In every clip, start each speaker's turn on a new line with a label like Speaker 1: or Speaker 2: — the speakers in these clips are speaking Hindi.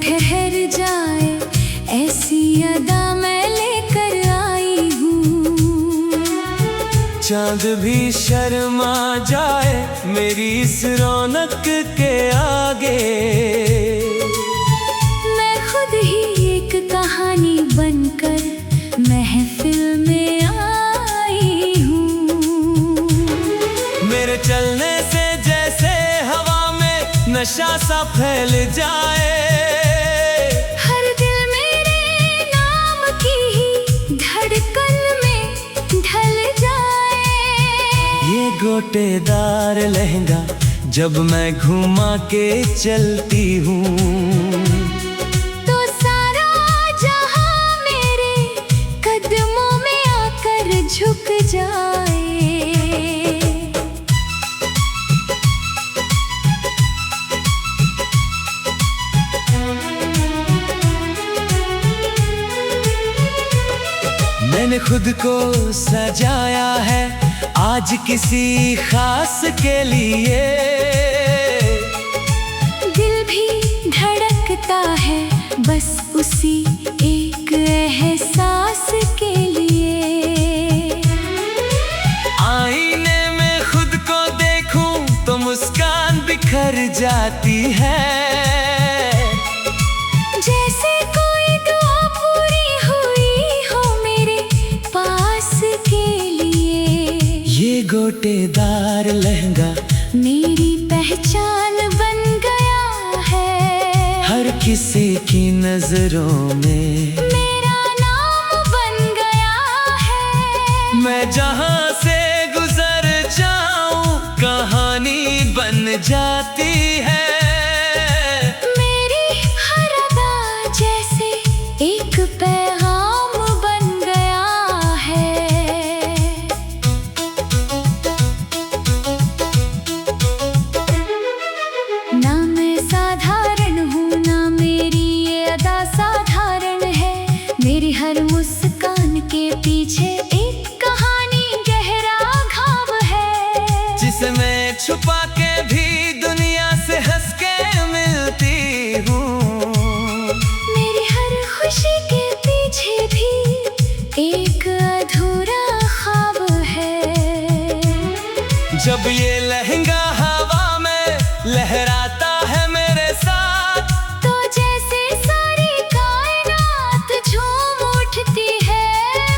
Speaker 1: ठहर जाए ऐसी अदा मैं लेकर आई हूँ।
Speaker 2: चांद भी शर्मा जाए मेरी इस रौनक के आगे।
Speaker 1: मैं खुद ही एक कहानी बनकर महफिल में आई हूँ।
Speaker 2: मेरे चलने से जैसे हवा में नशा सा फैल जाए।
Speaker 1: हर दिल मेरे नाम की ही धड़कन में ढल जाए।
Speaker 2: ये गोटेदार लहंगा जब मैं घुमा के चलती हूँ,
Speaker 1: तो सारा जहां मेरे कदमों में आकर झुक जाए।
Speaker 2: मैंने खुद को सजाया है आज किसी खास के लिए।
Speaker 1: दिल भी धड़कता है बस उसी एक एहसास के लिए।
Speaker 2: आईने में खुद को देखूं तो मुस्कान बिखर जाती है।
Speaker 1: जैसे कोई दुआ पूरी हुई हो मेरे पास के लिए।
Speaker 2: ये गोटेदार लहंगा
Speaker 1: मेरी पहचान बन गया है।
Speaker 2: हर किसी की नजरों में
Speaker 1: मेरा नाम बन गया है।
Speaker 2: मैं जहां से गुजर जाऊं कहानी बन जाती है।
Speaker 1: मेरी हर अदा जैसे एक पैगाम बन गया है। ना मैं साधारण हूँ ना मेरी ये अदा साधारण है। मेरी हर मुस्कान के पीछे एक कहानी गहरा घाव है।
Speaker 2: जिसे मैं छुपा के भी दुनिया से हंस के मिलती हूँ।
Speaker 1: मेरी हर खुशी के पीछे भी एक अधूरा ख्वाब है।
Speaker 2: जब ये लहंगा हवा में लहराता है मेरे साथ,
Speaker 1: तो जैसे सारी कायनात झूम उठती है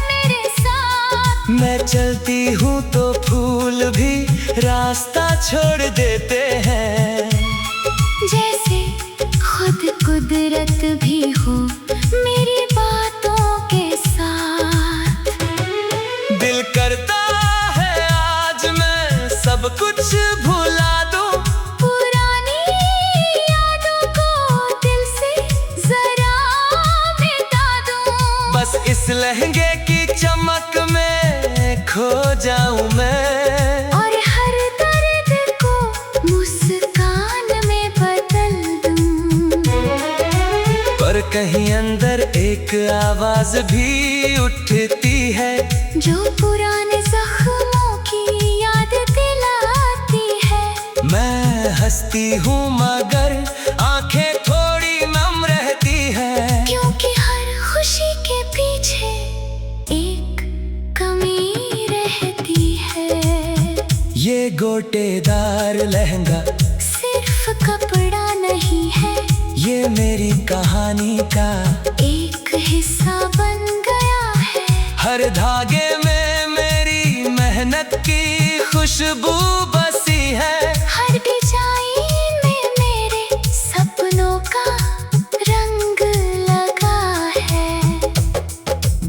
Speaker 1: मेरे साथ।
Speaker 2: मैं चलती हूँ तो फूल भी रास्ता छोड़ देते हैं।
Speaker 1: जैसे खुद कुदरत भी हो मेरी बातों के साथ।
Speaker 2: दिल करता है आज मैं सब कुछ भुला दूं।
Speaker 1: पुरानी यादों को दिल से जरा मिटा दूं।
Speaker 2: बस इस लहंगे की चमक में खो जाऊं मैं।
Speaker 1: और हर दर्द को मुस्कान में बदल दूं।
Speaker 2: पर कहीं अंदर एक आवाज भी उठती है,
Speaker 1: जो पुराने जख्मों की याद दिलाती है।
Speaker 2: मैं हंसती हूँ मगर आंखें थोड़ी नम रहती है।
Speaker 1: क्योंकि हर खुशी के पीछे एक कमी रहती है।
Speaker 2: ये गोटेदार लहंगा
Speaker 1: सिर्फ कपड़ा नहीं है,
Speaker 2: ये मेरी कहानी का
Speaker 1: एक हिस्सा बन गया है।
Speaker 2: हर धागे में मेरी मेहनत की खुशबू बसी है।
Speaker 1: हर डिजाइन में मेरे सपनों का रंग लगा है।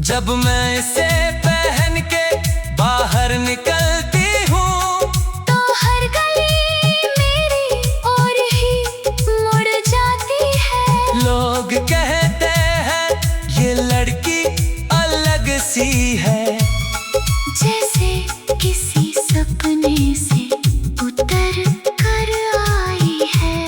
Speaker 2: जब मैं इसे पहन के बाहर निकलती हूँ,
Speaker 1: तो हर गली मेरी ओर ही मुड़ जाती है।
Speaker 2: लोग कहते हैं ये लड़की अलग सी है।
Speaker 1: जैसे किसी सपने से उतर कर आई है।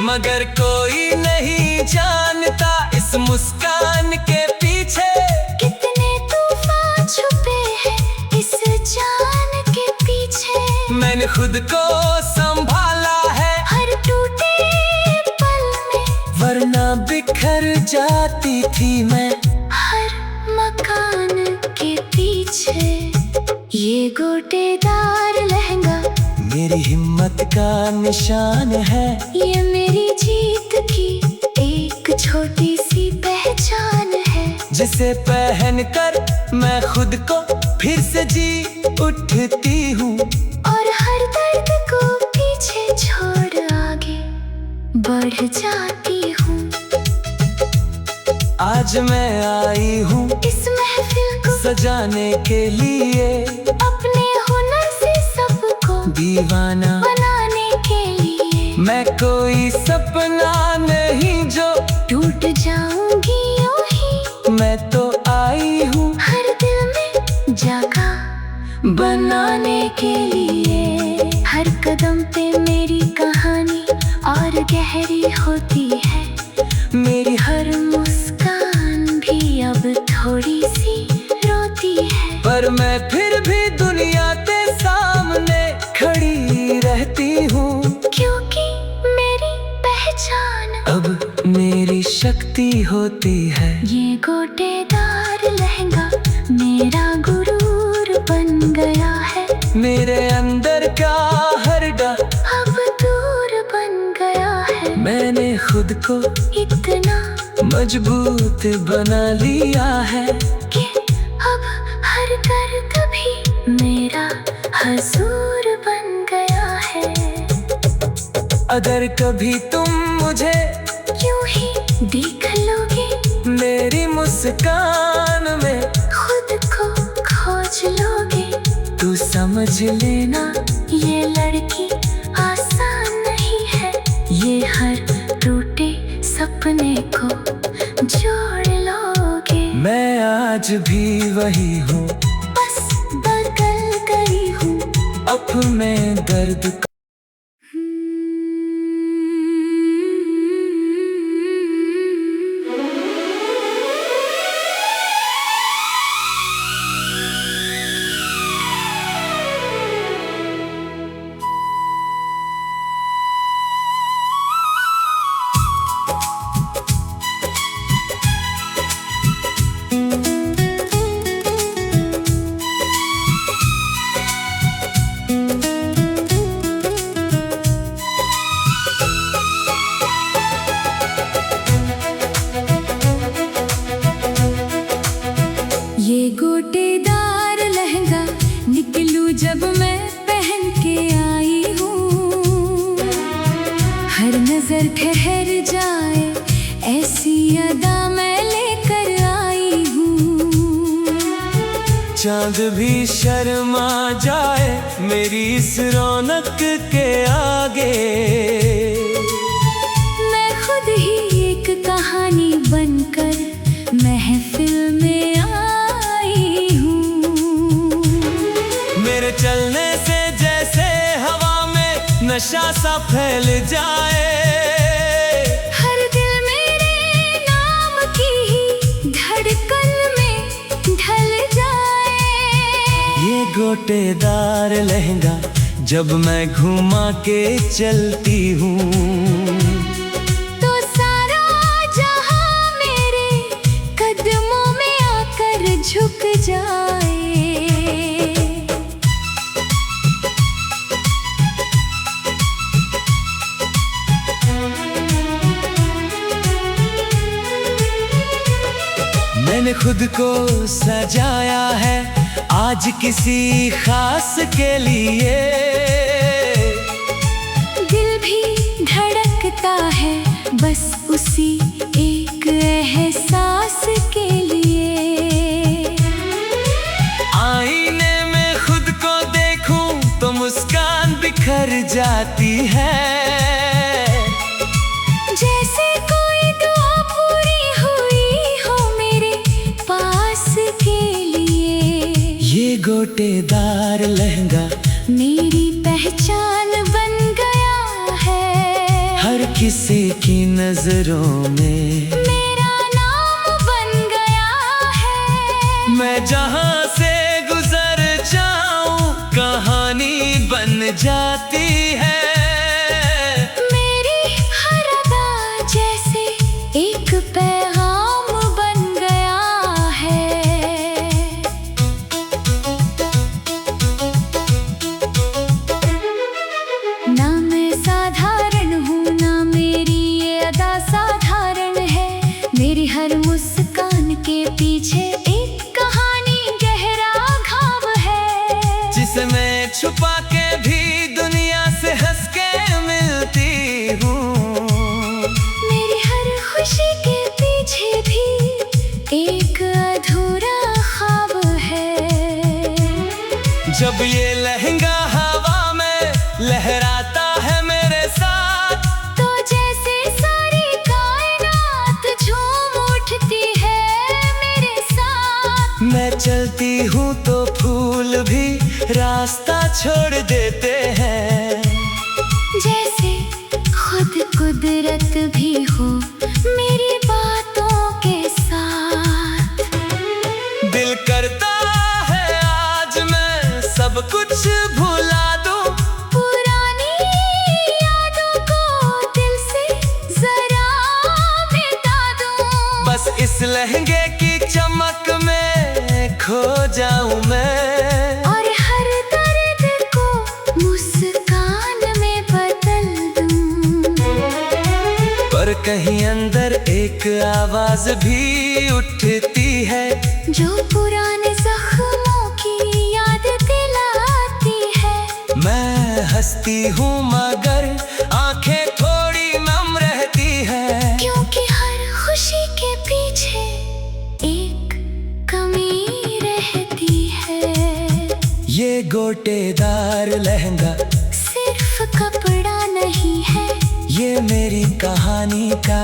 Speaker 2: मगर कोई नहीं जानता इस मुस्कान के पीछे
Speaker 1: कितने तूफान छुपे हैं इस जान के पीछे।
Speaker 2: मैंने खुद को संभाला है।
Speaker 1: हर टूटे पल में
Speaker 2: जाती थी मैं
Speaker 1: हर मकान के पीछे। ये गोटेदार लहंगा
Speaker 2: मेरी हिम्मत का निशान है।
Speaker 1: ये मेरी जीत की एक छोटी सी पहचान है।
Speaker 2: जिसे पहनकर मैं खुद को फिर से जी उठती हूँ
Speaker 1: और हर दर्द को पीछे छोड़ आगे बढ़ जाती हूँ।
Speaker 2: आज मैं आई हूँ
Speaker 1: इस महफिल को
Speaker 2: सजाने के लिए,
Speaker 1: अपने हुनर से सबको
Speaker 2: दीवाना
Speaker 1: बनाने के लिए।
Speaker 2: मैं कोई सपना नहीं जो
Speaker 1: टूट जाऊंगी यूं ही।
Speaker 2: मैं तो आई हूँ
Speaker 1: हर दिल में जगह बनाने के लिए। हर कदम पे मेरी कहानी और गहरी होती है। मेरी हर मुस्कान भी अब थोड़ी सी रोती है।
Speaker 2: पर मैं फिर भी दुनिया के सामने खड़ी रहती हूँ,
Speaker 1: क्योंकि मेरी पहचान
Speaker 2: अब मेरी शक्ति होती है।
Speaker 1: ये गोटेदार लहंगा मेरा गुरूर बन गया है।
Speaker 2: मेरे अंदर का हर डर
Speaker 1: अब दूर बन गया है।
Speaker 2: मैंने खुद को
Speaker 1: इतना
Speaker 2: मजबूत बना लिया है
Speaker 1: कि अब हर दर्द भी मेरा हुजूर बन गया है।
Speaker 2: अगर कभी तुम मुझे
Speaker 1: यूं ही देख लोगे,
Speaker 2: मेरी मुस्कान में
Speaker 1: खुद को खोज लोगे,
Speaker 2: तू समझ लेना
Speaker 1: ये लड़की आसान नहीं है। ये हर टूटे सपने को जोड़ लोगे।
Speaker 2: मैं आज भी वही हूँ,
Speaker 1: बस बदल गई हूँ
Speaker 2: अपने दर्द का।
Speaker 1: ये गोटेदार लहंगा निकलूं जब मैं पहन के आई हूँ। हर नजर ठहर जाए ऐसी अदा मैं लेकर आई हूँ।
Speaker 2: चांद भी शर्मा जाए मेरी इस रौनक के आगे।
Speaker 1: मैं खुद ही एक कहानी बनकर महफिल में आई हूँ।
Speaker 2: मेरे चलने से जैसे हवा में नशा सा फैल जाए।
Speaker 1: हर दिल मेरे नाम की ही धड़कन में ढल जाए।
Speaker 2: ये गोटेदार लहंगा जब मैं घुमा के चलती हूँ,
Speaker 1: तो सारा जहां मेरे कदमों में आकर झुक जाए।
Speaker 2: मैंने खुद को सजाया है आज किसी खास के लिए।
Speaker 1: दिल भी धड़कता है बस उसी एक एहसास के लिए।
Speaker 2: आईने में खुद को देखूं तो मुस्कान बिखर जाती है।
Speaker 1: जैसे कोई दुआ पूरी हुई हो मेरे पास के लिए।
Speaker 2: ये गोटेदार लहंगा
Speaker 1: मेरी पहचान बन गया है।
Speaker 2: हर किसी की नजरों में
Speaker 1: मेरा नाम बन गया है।
Speaker 2: मैं जहां से गुजर जाऊं कहानी बन जाती है।
Speaker 1: मेरी हर अदा जैसे एक पैगाम
Speaker 2: हूँ तो फूल भी रास्ता छोड़ देते हैं।
Speaker 1: जैसे खुद कुदरत भी हो मेरी बातों के साथ।
Speaker 2: दिल करता है आज मैं सब कुछ भुला दूं,
Speaker 1: पुरानी यादों को दिल से जरा मिटा दूं।
Speaker 2: बस इस लहंगे की चमक में खो जाऊं मैं,
Speaker 1: और हर दर्द को मुस्कान में बदल दूं।
Speaker 2: पर कहीं अंदर एक आवाज भी उठती है,
Speaker 1: जो पुराने जख्मों की याद दिलाती है।
Speaker 2: मैं हंसती हूँ मगर आंखें थोड़ी नम रहती है,
Speaker 1: क्योंकि हर खुशी के पीछे एक कमी रहती है।
Speaker 2: ये गोटेदार लहंगा
Speaker 1: सिर्फ कपड़ा नहीं है,
Speaker 2: ये मेरी कहानी का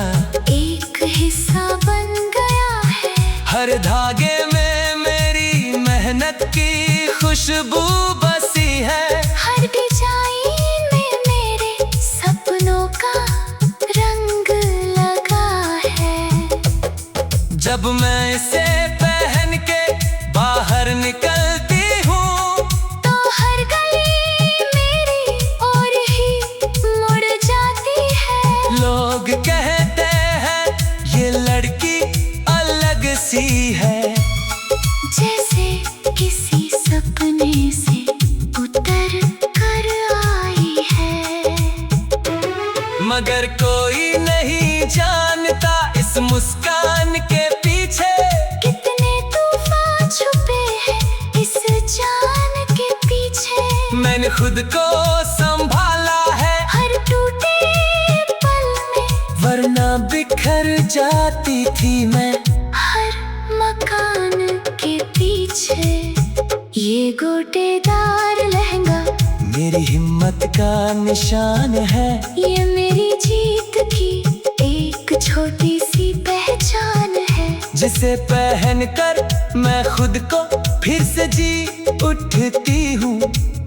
Speaker 1: एक हिस्सा बन गया है।
Speaker 2: हर धागे में मेरी मेहनत की खुशबू बसी है,
Speaker 1: हर डिजाइन में मेरे सपनों का रंग लगा है।
Speaker 2: जब मैं इसे पहन के बाहर निकलती हूँ
Speaker 1: तो हर गली मेरी ओर ही मुड़ जाती है।
Speaker 2: लोग कहते हैं ये लड़की अलग सी है,
Speaker 1: जैसे किसी सपने से उतर कर आई है।
Speaker 2: मगर कोई नहीं जानता इस मुस्कान के पीछे
Speaker 1: कितने तूफान छुपे हैं इस जान के पीछे।
Speaker 2: मैंने खुद को संभाला है
Speaker 1: हर टूटे पल में,
Speaker 2: वरना बिखर जाती थी मैं
Speaker 1: हर मकान के पीछे। ये गोटेदार लहंगा
Speaker 2: मेरी हिम्मत का निशान है,
Speaker 1: ये मेरी जीत की एक छोटी सी पहचान है।
Speaker 2: जिसे पहनकर मैं खुद को फिर से जी उठती हूँ,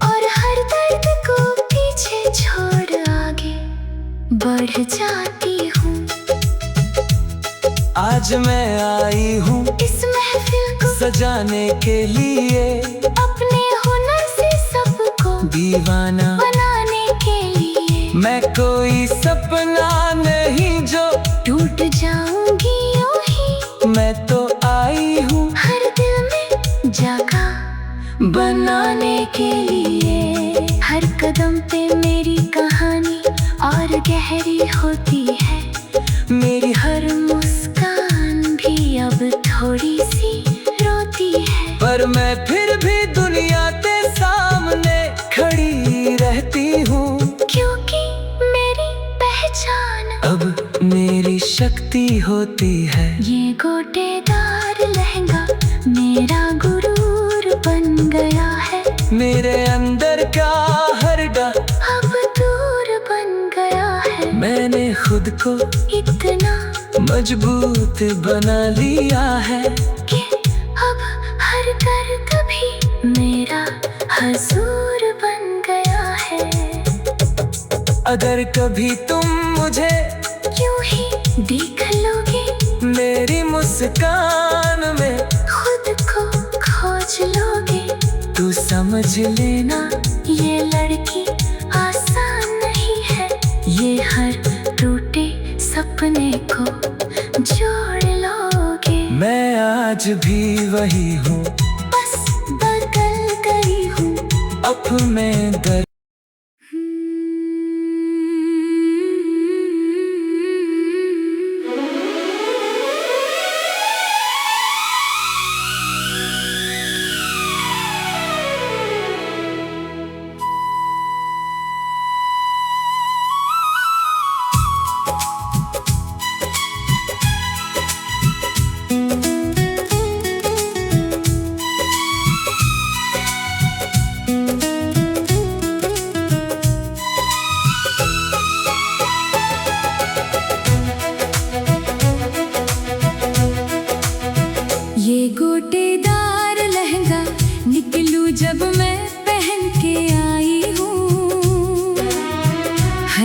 Speaker 1: और हर दर्द को पीछे छोड़ आगे बढ़ जाती हूँ।
Speaker 2: आज मैं आई हूँ
Speaker 1: इस महफिल को
Speaker 2: सजाने के लिए,
Speaker 1: अपने हुनर से सबको
Speaker 2: दीवाना
Speaker 1: बनाने के लिए।
Speaker 2: मैं कोई सपना नहीं जो
Speaker 1: टूट जाऊंगी यूं ही,
Speaker 2: मैं तो आई हूँ
Speaker 1: हर दिल में जगह बनाने के लिए। हर कदम पे मेरी कहानी और गहरी होती है, मेरी हर मुस्कान भी अब थोड़ी सी रोती है।
Speaker 2: पर मैं फिर भी दुनिया के सामने खड़ी रहती हूँ,
Speaker 1: क्योंकि मेरी पहचान
Speaker 2: अब मेरी शक्ति होती है।
Speaker 1: ये गोटेदार लहंगा मेरा गुरूर बन गया है।
Speaker 2: मेरे अंदर का हर डर
Speaker 1: अब दूर बन गया है।
Speaker 2: मैंने खुद को
Speaker 1: इतना
Speaker 2: मजबूत बना लिया है,
Speaker 1: कि अब हर दर्द भी मेरा हजूर बन गया है।
Speaker 2: अगर कभी तुम मुझे
Speaker 1: यूं ही देख लोगे,
Speaker 2: मेरी मुस्कान में
Speaker 1: खुद को खोज लोगे,
Speaker 2: तू समझ लेना
Speaker 1: ये लड़की आसान नहीं है। ये हर टूटे सपने को जोड़ लोगे।
Speaker 2: मैं आज भी वही हूँ,
Speaker 1: बस बदल गई हूँ।
Speaker 2: अब मैं दर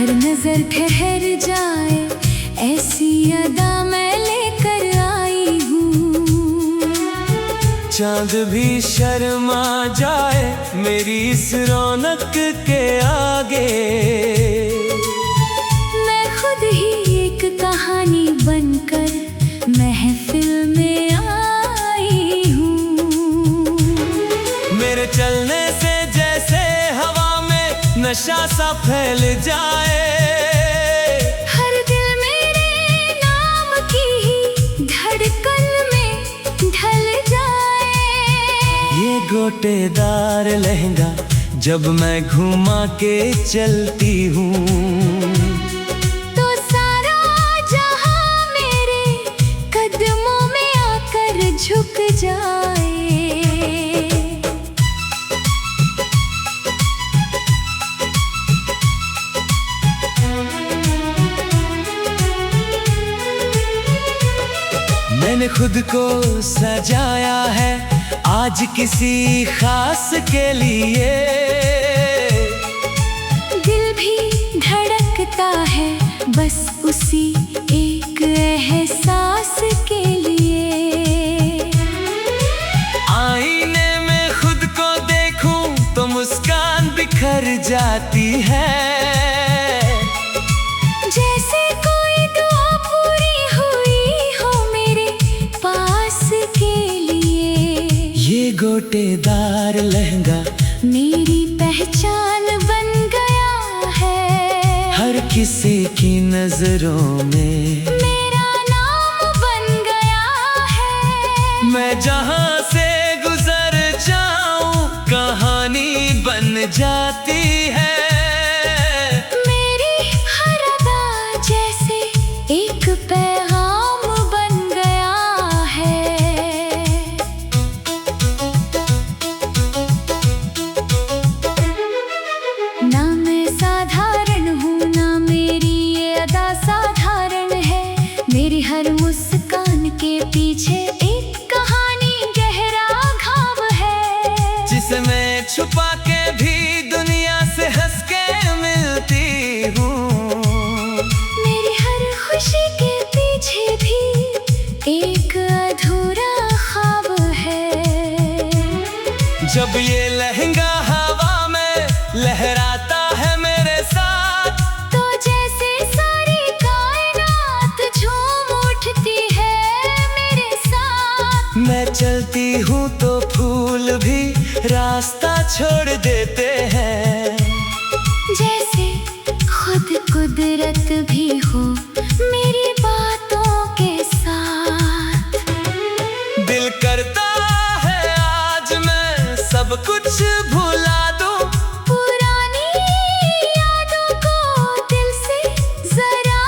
Speaker 1: हर नजर ठहर जाए ऐसी अदा मैं लेकर आई हूँ।
Speaker 2: चांद भी शर्मा जाए मेरी इस रौनक के आगे।
Speaker 1: मैं खुद ही एक कहानी बनकर महफिल में आई हूँ।
Speaker 2: मेरे चलने से जैसे हवा में नशा सा फैल जाए।
Speaker 1: हर दिल मेरे नाम की ही धड़कन में ढल जाए।
Speaker 2: ये गोटेदार लहंगा जब मैं घुमा के चलती हूँ,
Speaker 1: तो सारा जहां मेरे कदमों में आकर झुक जाए।
Speaker 2: मैंने खुद को सजाया है आज किसी खास के लिए।
Speaker 1: दिल भी धड़कता है बस उसी एक एहसास के लिए।
Speaker 2: आईने में खुद को देखूं तो मुस्कान बिखर जाती है।
Speaker 1: जैसे कोई दुआ पूरी हुई हो मेरे पास के लिए।
Speaker 2: ये गोटेदार लहंगा
Speaker 1: मेरी पहचान बन गया है।
Speaker 2: हर किसी की नजरों में
Speaker 1: मेरा नाम बन गया है।
Speaker 2: मैं जहां से गुजर जाऊं कहानी बन जाती है।
Speaker 1: मेरी हर अदा जैसे एक पैगाम बन गया है। ना मैं साधारण हूँ ना मेरी ये अदा साधारण है। मेरी हर मुस्कान के पीछे एक कहानी गहरा घाव है।
Speaker 2: जिसे मैं छुपा के भी दुनिया से हंस के मिलती हूँ।
Speaker 1: मेरी हर खुशी के पीछे भी एक अधूरा ख्वाब है।
Speaker 2: जब ये लहंगा हवा में लहराता है मेरे साथ,
Speaker 1: तो जैसे सारी कायनात झूम उठती है मेरे साथ।
Speaker 2: मैं चलती हूँ तो फूल भी रास्ता छोड़ देते हैं।
Speaker 1: जैसे खुद कुदरत भी हो मेरी बातों के साथ।
Speaker 2: दिल करता है आज मैं सब कुछ भुला दूं।
Speaker 1: पुरानी यादों को दिल से जरा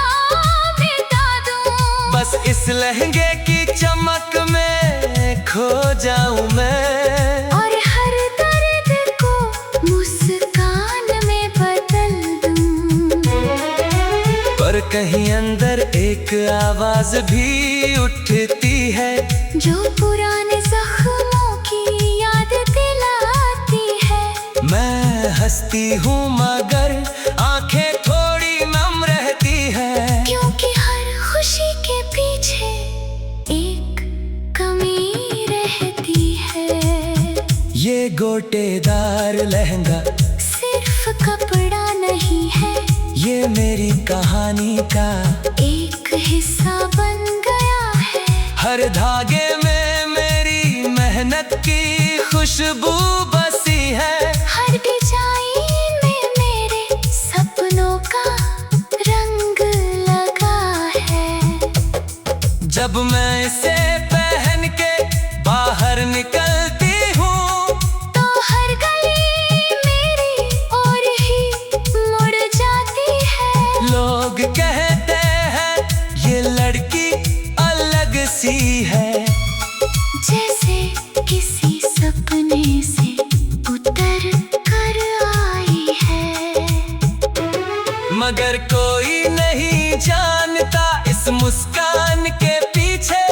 Speaker 1: मिटा दूं।
Speaker 2: बस इस लहंगे की चमक में खो जाऊं मैं।
Speaker 1: और हर दर्द को मुस्कान में बदल दूं।
Speaker 2: पर कहीं अंदर एक आवाज भी उठती है,
Speaker 1: जो पुराने जख्मों की याद दिलाती है।
Speaker 2: मैं हंसती हूँ मगर आंखें थोड़ी नम रहती है।
Speaker 1: क्योंकि हर खुशी के पीछे एक कमी रहती है।
Speaker 2: ये गोटेदार लहंगा
Speaker 1: सिर्फ कपड़ा नहीं है,
Speaker 2: ये मेरी कहानी का
Speaker 1: एक हिस्सा बन गया है।
Speaker 2: हर धागे में मेरी मेहनत की खुशबू बसी है।
Speaker 1: हर डिजाइन में मेरे सपनों का रंग लगा है।
Speaker 2: जब मैं इसे पहन के बाहर निकलती हूँ,
Speaker 1: तो हर गली मेरी ओर ही मुड़ जाती है।
Speaker 2: लोग कहते हैं ये लड़की अलग सी है।
Speaker 1: जैसे किसी सपने से उतर कर आई है।
Speaker 2: मगर कोई नहीं जानता इस मुस्कान के पीछे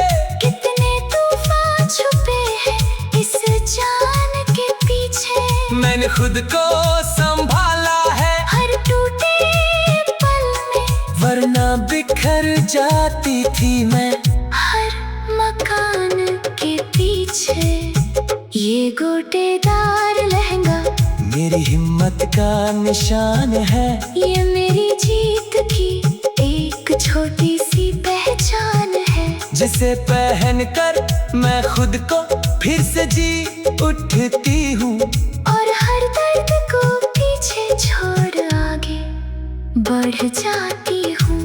Speaker 1: कितने तूफान छुपे हैं इस जान के पीछे।
Speaker 2: मैंने खुद को संभाला है।
Speaker 1: हर टूटे
Speaker 2: किधर जाती थी मैं?
Speaker 1: हर मकान के पीछे ये गोटेदार लहंगा
Speaker 2: मेरी हिम्मत का निशान है।
Speaker 1: ये मेरी जीत की एक छोटी सी पहचान है,
Speaker 2: जिसे पहनकर मैं खुद को फिर से जी उठती हूँ।
Speaker 1: और हर दर्द को पीछे छोड़ आगे बढ़ जाती हूँ।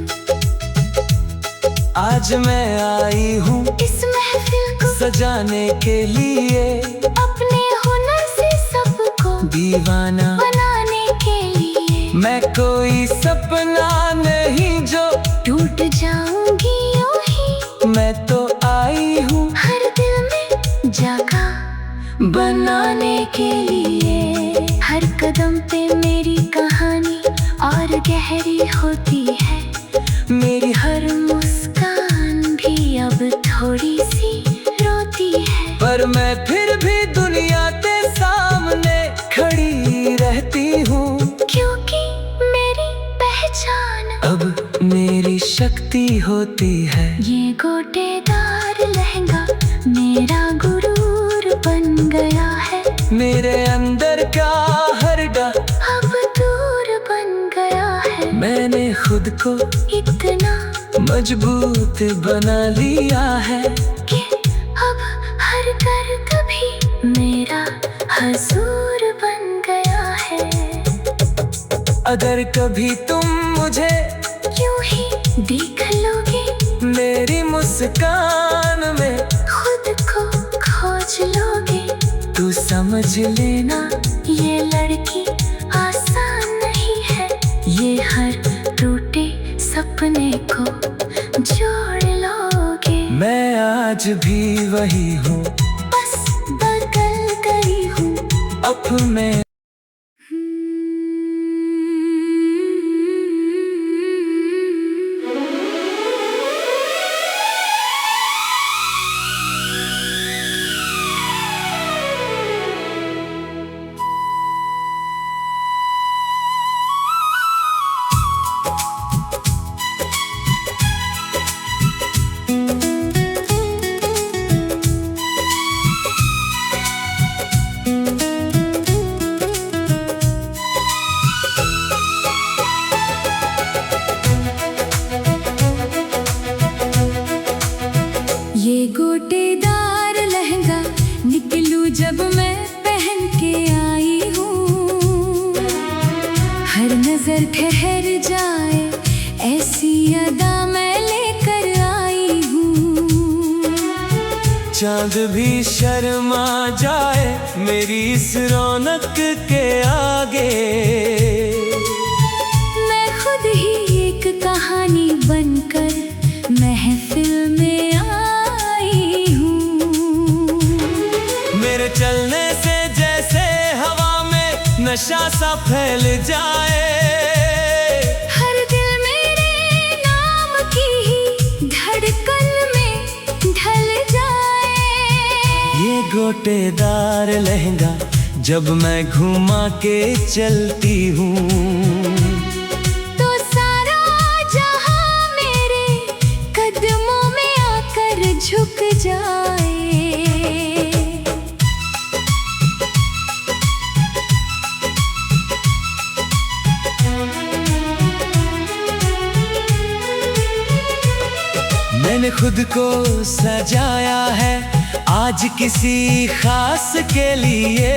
Speaker 2: आज मैं आई हूँ
Speaker 1: इस महफिल को
Speaker 2: सजाने के लिए,
Speaker 1: अपने हुनर से सबको
Speaker 2: दीवाना
Speaker 1: बनाने के लिए।
Speaker 2: मैं कोई सपना नहीं जो
Speaker 1: टूट जाऊंगी यूं ही,
Speaker 2: मैं तो आई हूँ
Speaker 1: हर दिल में जगह बनाने के लिए। हर कदम पे मेरी कहानी और गहरी होती है।
Speaker 2: मेरी
Speaker 1: हर मुस्कान भी अब थोड़ी सी रोती है,
Speaker 2: पर मैं फिर भी दुनिया के सामने खड़ी रहती हूँ।
Speaker 1: क्योंकि मेरी पहचान
Speaker 2: अब मेरी शक्ति होती है।
Speaker 1: ये गोटेदार लहंगा मेरा गुरूर बन गया है।
Speaker 2: मेरे अंदर का हर डर
Speaker 1: अब दूर बन गया है।
Speaker 2: मैंने खुद को
Speaker 1: इतना
Speaker 2: मजबूत बना लिया है
Speaker 1: कि अब हर दर्द भी मेरा हजूर बन गया है।
Speaker 2: अगर कभी तुम मुझे
Speaker 1: यूं ही देख लोगे,
Speaker 2: मेरी मुस्कान में
Speaker 1: खुद को खोज लोगे,
Speaker 2: तू समझ लेना
Speaker 1: ये लड़की आसान नहीं है। ये हर टूटे सपने को जोड़ लोगे।
Speaker 2: मैं आज भी वही हूँ,
Speaker 1: बस बदल गई हूँ।
Speaker 2: अब मैं
Speaker 1: ये गोटेदार लहंगा निकलूं जब मैं पहन के आई हूँ। हर नजर ठहर जाए ऐसी अदा मैं लेकर आई हूँ।
Speaker 2: चांद भी शर्मा जाए मेरी इस रौनक के आगे।
Speaker 1: मैं खुद ही एक कहानी बनकर महफिल में आई हूँ।
Speaker 2: मेरे चलने से जैसे हवा में नशा सा फैल जाए।
Speaker 1: हर दिल मेरे नाम की ही धड़कन में ढल जाए।
Speaker 2: ये गोटेदार लहंगा जब मैं घुमा के चलती हूँ,
Speaker 1: तो सारा जहां मेरे कदमों में आकर झुक जाए।
Speaker 2: मैंने खुद को सजाया है आज किसी खास के लिए।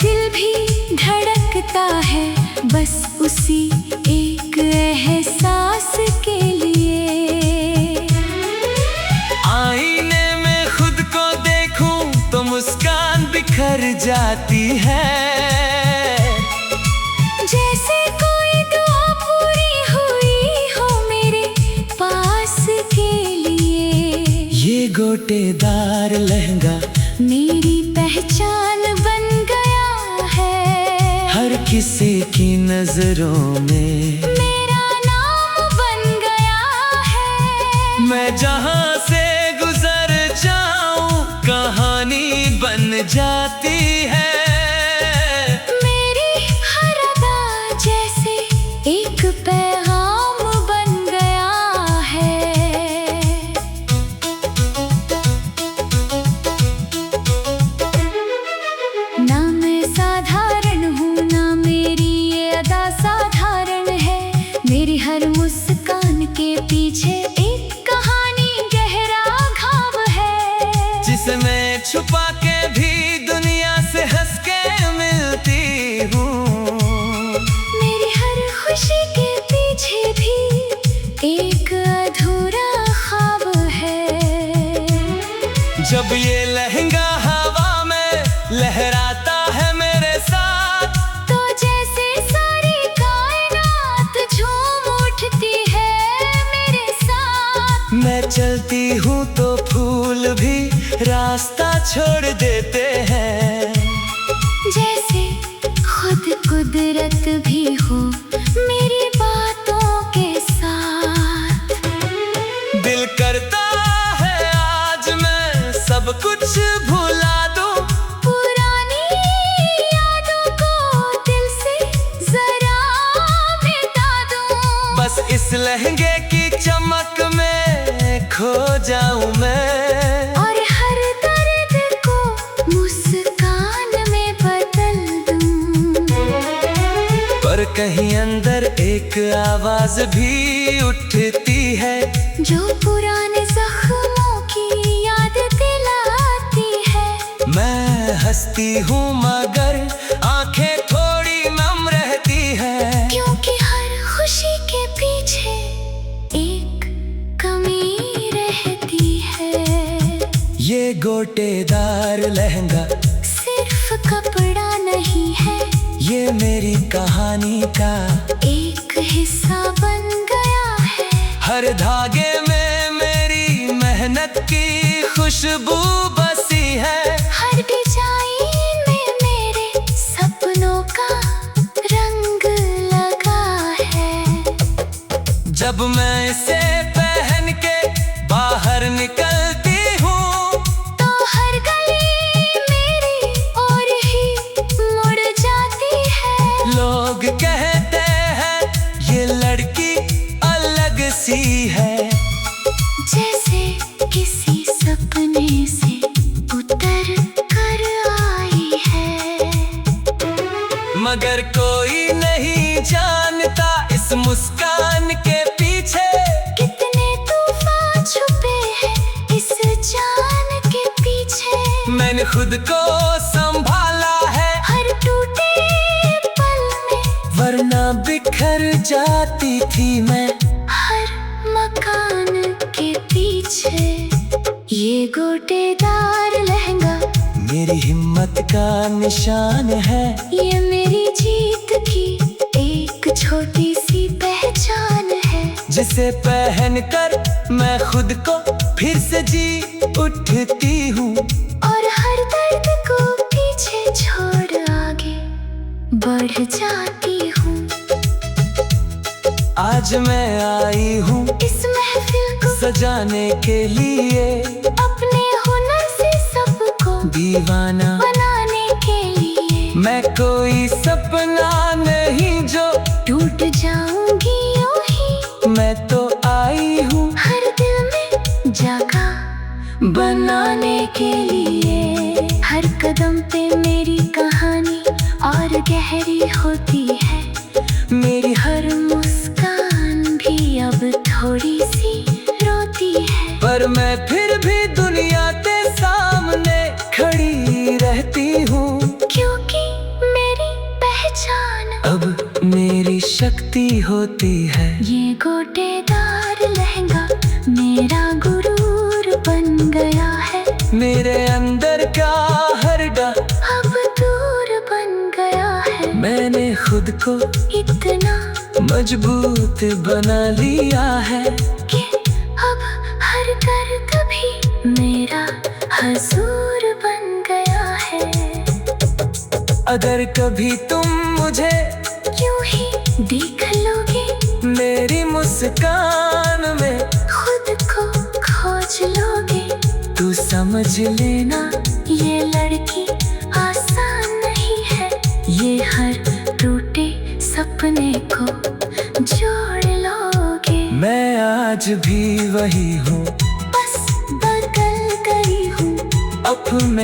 Speaker 1: दिल भी धड़कता है बस उसी एक एहसास के लिए।
Speaker 2: आईने में खुद को देखूं तो मुस्कान बिखर जाती है।
Speaker 1: जैसे कोई दुआ पूरी हुई हो मेरे पास के लिए।
Speaker 2: ये गोटेदार लहंगा
Speaker 1: मेरी पहचान बन गया है।
Speaker 2: हर किसी की नजरों में
Speaker 1: मेरा नाम बन गया है।
Speaker 2: मैं जहां से गुजर जाऊं कहानी बन जाती है।
Speaker 1: मेरी हर अदा जैसे एक पैगाम
Speaker 2: छोड़ देते हैं।
Speaker 1: जैसे खुद कुदरत भी हो मेरी बातों के साथ।
Speaker 2: दिल करता है आज मैं सब कुछ भुला दूं,
Speaker 1: पुरानी यादों को दिल से जरा मिटा दूं।
Speaker 2: बस इस लहंगे की चमक में खो जाऊं मैं,
Speaker 1: और हर दर्द को मुस्कान में बदल दूं।
Speaker 2: पर कहीं अंदर एक आवाज भी उठती है,
Speaker 1: जो पुराने जख्मों की याद दिलाती है।
Speaker 2: मैं हंसती हूँ मगर आंखें थोड़ी नम रहती है,
Speaker 1: क्योंकि हर खुशी के पीछे एक कमी रहती है।
Speaker 2: ये गोटेदार लहंगा
Speaker 1: सिर्फ कपड़ा नहीं है,
Speaker 2: ये मेरी कहानी का
Speaker 1: एक हिस्सा बन गया है।
Speaker 2: हर धागे में मेरी मेहनत की खुशबू बसी है,
Speaker 1: हर डिजाइन में मेरे सपनों का रंग लगा है।
Speaker 2: जब मैं इसे पहन के बाहर निकलती हूँ,
Speaker 1: तो हर गली मेरी ओर ही मुड़ जाती है।
Speaker 2: लोग कहते हैं ये लड़की अलग सी है,
Speaker 1: जैसे किसी सपने से उतर कर आई है।
Speaker 2: मगर कोई नहीं जानता इस मुस्कान के पीछे
Speaker 1: कितने तूफान छुपे हैं इस जान के पीछे।
Speaker 2: मैंने खुद को संभाला है,
Speaker 1: हर टूटे पल में
Speaker 2: वरना बिखर जाती थी मैं
Speaker 1: हर मकान के पीछे। ये गोटेदार लहंगा
Speaker 2: मेरी हिम्मत का निशान है,
Speaker 1: ये मेरी जीत की एक छोटी सी पहचान है।
Speaker 2: जिसे पहनकर मैं खुद को फिर से जी उठती हूँ,
Speaker 1: और हर दर्द को पीछे छोड़ आगे बढ़ जाती हूँ।
Speaker 2: आज मैं आई हूँ
Speaker 1: इस महफिल को
Speaker 2: सजाने के लिए,
Speaker 1: अपने हुनर से सबको
Speaker 2: दीवाना
Speaker 1: बनाने के लिए।
Speaker 2: मैं कोई सपना नहीं जो
Speaker 1: टूट जाऊंगी यूं ही,
Speaker 2: मैं तो आई हूँ
Speaker 1: हर दिल में जगह बनाने के लिए। हर कदम पे मेरी कहानी और गहरी होती है,
Speaker 2: मेरी
Speaker 1: हर मुस्कान भी अब थोड़ी सी रोती है।
Speaker 2: पर मैं फिर भी दुनिया के सामने खड़ी रहती हूँ,
Speaker 1: क्योंकि मेरी पहचान
Speaker 2: अब मेरी शक्ति होती है।
Speaker 1: ये गोटेदार लहंगा मेरा गुरूर बन गया है।
Speaker 2: मेरे अंदर का हर डर
Speaker 1: अब दूर बन गया है।
Speaker 2: मैंने खुद को
Speaker 1: इतना
Speaker 2: मजबूत बना लिया है,
Speaker 1: कि अब हर दर्द भी मेरा हुजूर बन गया है।
Speaker 2: अगर कभी तुम मुझे
Speaker 1: यूं ही देख लोगे,
Speaker 2: मेरी मुस्कान में
Speaker 1: खुद को खोज लोगे,
Speaker 2: तू समझ लेना
Speaker 1: ये लड़की आसान नहीं है। ये हर टूटे सपने को जोड़ लोगे।
Speaker 2: मैं आज भी वही हूँ,
Speaker 1: बस बदल गई हूँ।
Speaker 2: अब मैं